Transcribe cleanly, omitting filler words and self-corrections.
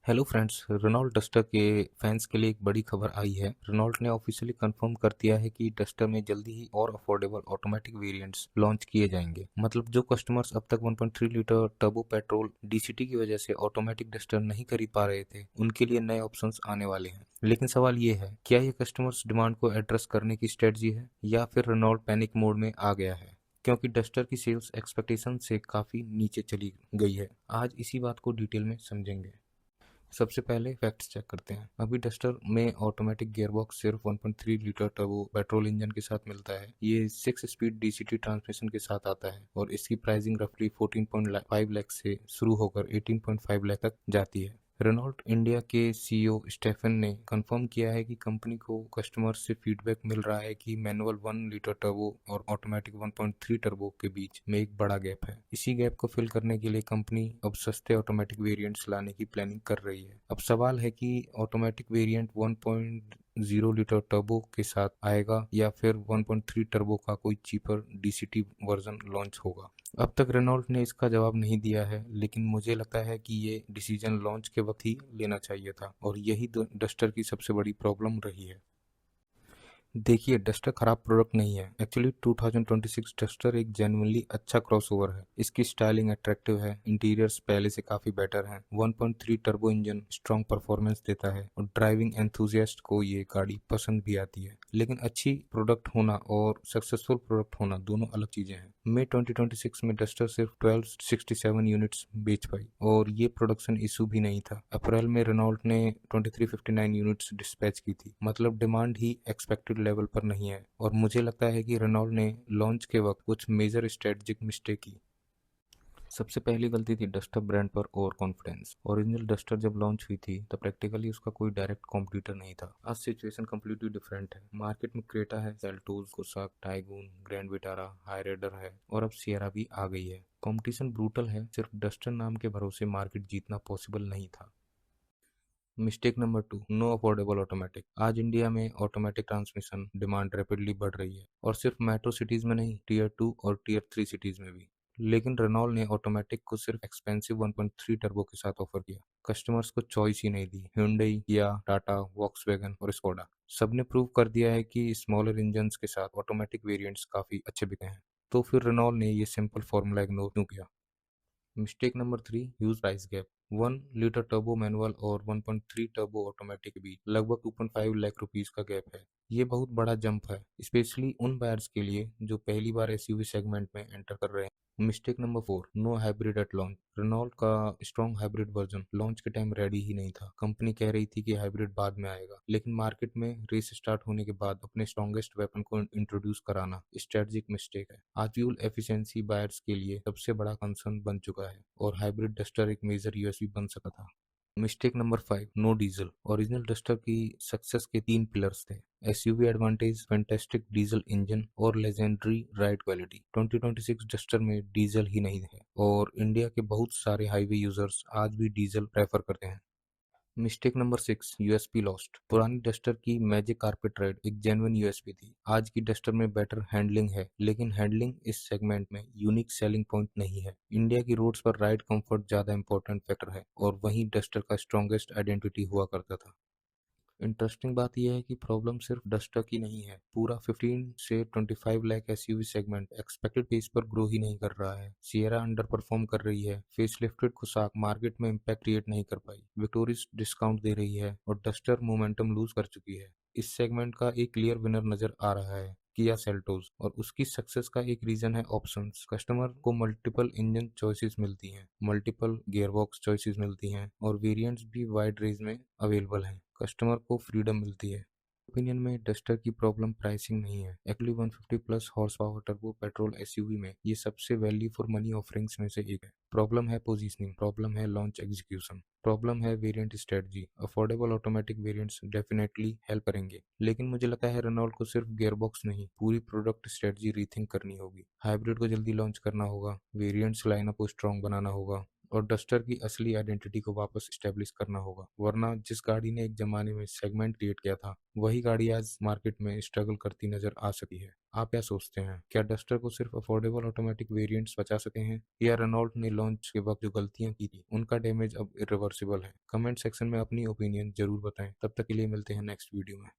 Hello friends, Renault duster के fans के लिए एक बड़ी खबर आई है। रेनॉल्ट ने ऑफिशियली कंफर्म कर दिया है कि डस्टर में जल्दी ही और अफोर्डेबल ऑटोमेटिक वेरिएंट्स लॉन्च किए जाएंगे। मतलब जो कस्टमर्स अब तक 1.3 लीटर टर्बो पेट्रोल डीसीटी की वजह से ऑटोमेटिक डस्टर नहीं खरीद पा रहे थे, उनके लिए नए ऑप्शंस आने वाले हैं। लेकिन सवाल ये है, क्या ये कस्टमर्स डिमांड को एड्रेस करने की स्ट्रेटजी है या फिर रेनॉल्ट पैनिक मोड में आ गया है, क्योंकि डस्टर की सेल्स एक्सपेक्टेशन से काफी नीचे चली गई है। आज इसी बात को डिटेल में समझेंगे। सबसे पहले फैक्ट्स चेक करते हैं। अभी डस्टर में ऑटोमेटिक गियरबॉक्स सिर्फ 1.3 लीटर टर्बो पेट्रोल इंजन के साथ मिलता है। ये 6 स्पीड डीसीटी ट्रांसमिशन के साथ आता है और इसकी प्राइसिंग रफली 14.5 लाख से शुरू होकर 18.5 लाख तक जाती है। रेनॉल्ट इंडिया के सीईओ स्टेफन ने कंफर्म किया है कि कंपनी को कस्टमर से फीडबैक मिल रहा है कि मैनुअल 1 लीटर टर्बो और ऑटोमेटिक 1.3 टर्बो के बीच में एक बड़ा गैप है। इसी गैप को फिल करने के लिए कंपनी अब सस्ते ऑटोमेटिक वेरिएंट्स लाने की प्लानिंग कर रही है। अब सवाल है कि ऑटोमेटिक वेरिएंट 1.0 लीटर टर्बो के साथ आएगा या फिर 1.3 टर्बो का कोई चीपर डीसीटी वर्जन लॉन्च होगा। अब तक रेनॉल्ट ने इसका जवाब नहीं दिया है, लेकिन मुझे लगता है कि ये डिसीजन लॉन्च के वक्त ही लेना चाहिए था और यही डस्टर की सबसे बड़ी प्रॉब्लम रही है। देखिए, डस्टर खराब प्रोडक्ट नहीं है। एक्चुअली 2026 डस्टर एक जेन्युइनली अच्छा क्रॉसओवर है। इसकी स्टाइलिंग अट्रैक्टिव है, इंटीरियर्स पहले से काफी बेटर हैं, 1.3 टर्बो इंजन स्ट्रॉन्ग परफॉर्मेंस देता है और ड्राइविंग एंथुजियास्ट को ये गाड़ी पसंद भी आती है। लेकिन अच्छी प्रोडक्ट होना और सक्सेसफुल प्रोडक्ट होना दोनों अलग चीजें हैं। मई 2026 में डस्टर सिर्फ 1267 यूनिट्स बेच पाई और ये प्रोडक्शन इशू भी नहीं था। अप्रैल में रेनॉल्ट ने 2359 यूनिट्स डिस्पैच की थी। मतलब डिमांड ही एक्सपेक्टेड लेवल पर नहीं है और मुझे लगता है कि रेनॉल्ट ने लॉन्च के वक्त कुछ मेजर स्ट्रेटजिक मिस्टेक की। सबसे पहली गलती थी डस्टर ब्रांड पर ओवर कॉन्फिडेंस। ओरिजिनल डस्टर जब लॉन्च हुई थी तब प्रैक्टिकली उसका कोई डायरेक्ट कॉम्पिटिटर नहीं था। आज सिचुएशन कम्प्लीटली डिफरेंट है। मार्केट में क्रेटा है, Seltos, कोसाक, tycoon, grand Vitara, Hyryder है और अब सियरा भी आ गई है। कंपटीशन ब्रूटल है। सिर्फ डस्टर नाम के भरोसे मार्केट जीतना पॉसिबल नहीं था। Mistake number 2, no affordable automatic. आज इंडिया में ऑटोमेटिक ट्रांसमिशन डिमांड रैपिडली बढ़ रही है और सिर्फ मेट्रो सिटीज में नहीं, टियर 2 और टियर 3 सिटीज में भी। लेकिन रेनॉल्ट ने ऑटोमेटिक को सिर्फ एक्सपेंसिव 1.3 टर्बो के साथ ऑफर किया। कस्टमर्स को चॉइस ही नहीं दी। hyundai, किया, टाटा, वॉक्सवैगन और स्कोडा सबने प्रूव कर दिया है कि स्मॉलर इंजन्स के साथ ऑटोमेटिक वेरिएंट्स काफी अच्छे बिके हैं। तो फिर रेनॉल्ट ने ये सिंपल फॉर्मूला इग्नोर क्यों किया? Mistake number 3, huge price gap. 1 litre turbo manual और 1.3 टर्बो ऑटोमेटिक के बीच लगभग 2.5 लाख रुपीस का गैप है। ये बहुत बड़ा जंप है, स्पेशली उन बायर्स के लिए जो पहली बार एसयूवी सेगमेंट में एंटर कर रहे हैं। Mistake number 4, no hybrid at launch. Renault का स्ट्रॉन्ग हाइब्रिड वर्जन लॉन्च के टाइम रेडी ही नहीं था। कंपनी कह रही थी कि हाइब्रिड बाद में आएगा, लेकिन मार्केट में रेस स्टार्ट होने के बाद अपने स्ट्रॉन्गेस्ट वेपन को इंट्रोड्यूस कराना स्ट्रेटजिक मिस्टेक है। आज फ्यूल एफिशिएंसी बायर्स के लिए सबसे बड़ा कंसर्न बन चुका है और हाइब्रिड डस्टर एक मेजर यूएसपी बन सका था। Mistake number 5, no diesel. Original Duster की सक्सेस के 3 पिलर्स थे: SUV advantage, fantastic diesel engine और लेजेंडरी राइड क्वालिटी। 2026 डस्टर में डीजल ही नहीं है और इंडिया के बहुत सारे हाईवे यूजर्स आज भी डीजल प्रेफर करते हैं। Mistake number 6, USP lost. पुरानी डस्टर की मैजिक कारपेट राइड एक जेन्युइन यूएसपी थी। आज की डस्टर में बेटर हैंडलिंग है, लेकिन हैंडलिंग इस सेगमेंट में यूनिक सेलिंग पॉइंट नहीं है। इंडिया की रोड्स पर राइड कंफर्ट ज्यादा इंपॉर्टेंट फैक्टर है और वहीं डस्टर का स्ट्रॉन्गेस्ट आइडेंटिटी हुआ करता था। इंटरेस्टिंग बात यह है कि प्रॉब्लम सिर्फ डस्टर की नहीं है। पूरा 15 से 25 lakh SUV segment expected pace पर ग्रो ही नहीं कर रहा है। सियरा अंडर परफॉर्म कर रही है। फेसलिफ्टेड कुसाक मार्केट में इम्पैक्ट क्रिएट नहीं कर पाई। विक्टोरिस डिस्काउंट दे रही है और डस्टर मोमेंटम लूज कर चुकी है। इस सेगमेंट का एक क्लियर विनर नजर आ रहा है, किया सेल्टोस, और उसकी सक्सेस का एक रीजन है ऑप्शंस। कस्टमर को मल्टीपल इंजन चॉइसेस मिलती हैं, मल्टीपल गियरबॉक्स चॉइसेस मिलती हैं और वेरिएंट्स भी वाइड रेंज में अवेलेबल हैं। कस्टमर को फ्रीडम मिलती है। ओपिनियन में डस्टर की प्रॉब्लम प्राइसिंग नहीं है। Actually 150 plus horse power turbo petrol SUV में ये सबसे वैल्यू फॉर मनी ऑफरिंग्स में से एक है। प्रॉब्लम है पोजीशनिंग, प्रॉब्लम है लॉन्च एग्जीक्यूशन, प्रॉब्लम है variant strategy. Affordable automatic variants definitely help करेंगे, लेकिन मुझे लगता है रेनॉल्ट को सिर्फ गियरबॉक्स नहीं, पूरी प्रोडक्ट स्ट्रेटजी रीथिंक करनी होगी। हाइब्रिड को जल्दी लॉन्च करना होगा, वेरिएंट्स लाइनअप को स्ट्रॉन्ग बनाना होगा और डस्टर की असली आइडेंटिटी को वापस स्टैब्लिश करना होगा, वरना जिस गाड़ी ने एक जमाने में सेगमेंट क्रिएट किया था वही गाड़ी आज मार्केट में स्ट्रगल करती नजर आ सकी है। आप क्या सोचते हैं, क्या डस्टर को सिर्फ अफोर्डेबल ऑटोमेटिक वेरिएंट्स बचा सके हैं, या रेनॉल्ट ने लॉन्च के वक्त जो गलतियां की थी उनका डैमेज अब इरिवर्सिबल है? कमेंट सेक्शन में अपनी ओपिनियन जरूर बताएं। तब तक के लिए मिलते हैं नेक्स्ट वीडियो में।